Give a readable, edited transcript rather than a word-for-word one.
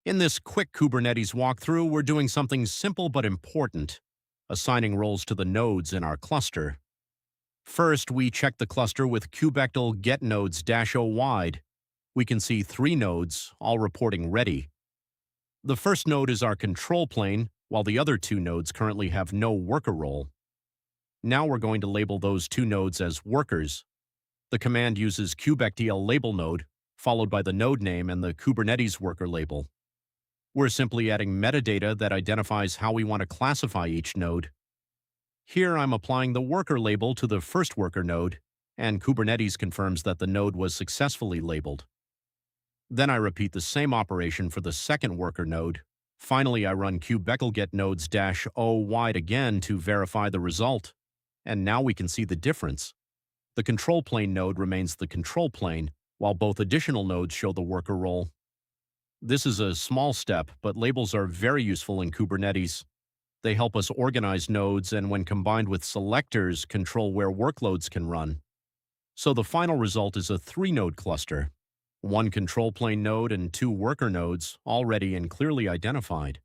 In this quick Kubernetes walkthrough, we're doing something simple but important, assigning roles to the nodes in our cluster. First, we check the cluster with kubectl getNodes-o wide. We can see 3 nodes, all reporting ready. The first node is our control plane, while the other 2 nodes currently have no worker role. Now we're going to label those 2 nodes as workers. The command uses kubectl label node, followed by the node name and the Kubernetes worker label. We're simply adding metadata that identifies how we want to classify each node. Here I'm applying the worker label to the first worker node, and Kubernetes confirms that the node was successfully labeled. Then I repeat the same operation for the second worker node. Finally, I run kubectl getNodes-o wide again to verify the result. And now we can see the difference. The control plane node remains the control plane, while both additional nodes show the worker role. This is a small step, but labels are very useful in Kubernetes. They help us organize nodes and, when combined with selectors, control where workloads can run. So the final result is a 3-node cluster. 1 control plane node and 2 worker nodes, already and clearly identified.